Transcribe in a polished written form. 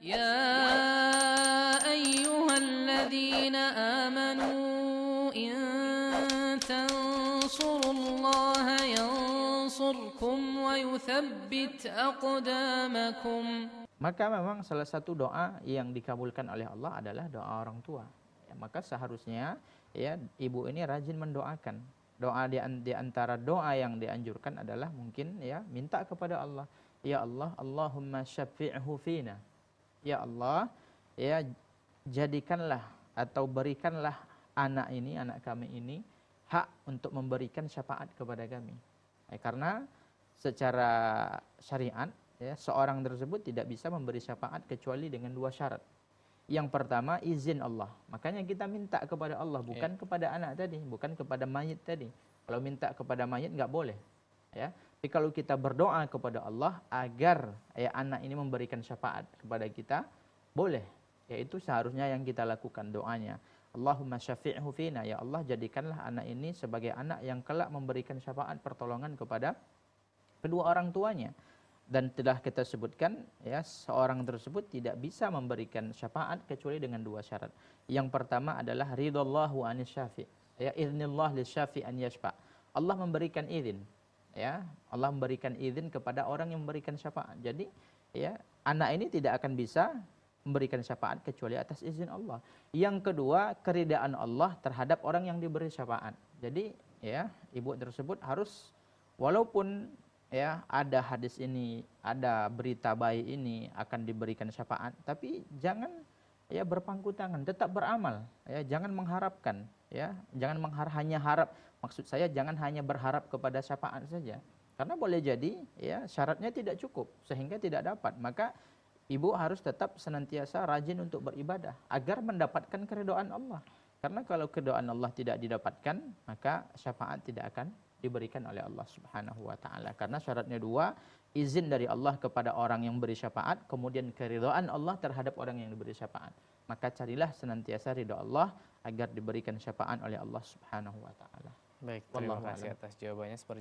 يا أيها الذين آمنوا إن تنصروا الله ينصركم ويثبت أقدامكم. Maka memang salah satu doa yang dikabulkan oleh Allah adalah doa orang tua. Ya, maka seharusnya ya ibu ini rajin mendoakan. Doa di antara doa yang dianjurkan adalah mungkin ya minta kepada Allah, ya Allah, Allahumma syafi'hu fina. Ya Allah, ya jadikanlah atau berikanlah anak kami ini hak untuk memberikan syafaat kepada kami. Karena secara syariat ya, seorang tersebut tidak bisa memberi syafaat kecuali dengan dua syarat. Yang pertama izin Allah. Makanya kita minta kepada Allah, bukan kepada anak tadi, bukan kepada mayit tadi. Kalau minta kepada mayit nggak boleh. Ya. Tapi kalau kita berdoa kepada Allah agar ya, anak ini memberikan syafaat kepada kita, boleh. Yaitu seharusnya yang kita lakukan doanya. Allahumma syafi'hu fina, ya Allah jadikanlah anak ini sebagai anak yang kelak memberikan syafaat pertolongan kepada kedua orang tuanya. Dan telah kita sebutkan ya seorang tersebut tidak bisa memberikan syafaat kecuali dengan dua syarat. Yang pertama adalah ridallahu anis syafi'. Ya idznillah lisyafi' an yashfa'. Allah memberikan izin. Ya, Allah memberikan izin kepada orang yang memberikan syafaat. Jadi, ya, anak ini tidak akan bisa memberikan syafaat kecuali atas izin Allah. Yang kedua, keridaan Allah terhadap orang yang diberi syafaat. Jadi, ya, ibu tersebut harus walaupun ya ada hadis ini, ada berita baik ini akan diberikan syafaat, tapi jangan ya berpangku tangan, tetap beramal. Ya, jangan mengharapkan, ya, jangan hanya harap. Maksud saya jangan hanya berharap kepada syafaat saja. Karena boleh jadi ya syaratnya tidak cukup sehingga tidak dapat. Maka ibu harus tetap senantiasa rajin untuk beribadah agar mendapatkan keridhaan Allah. Karena kalau keridhaan Allah tidak didapatkan, maka syafaat tidak akan diberikan oleh Allah Subhanahu wa taala. Karena syaratnya dua, izin dari Allah kepada orang yang beri syafaat, kemudian keridhaan Allah terhadap orang yang diberi syafaat. Maka carilah senantiasa ridha Allah agar diberikan syafaat oleh Allah Subhanahu wa taala. Baik, terima kasih atas jawabannya. Seperti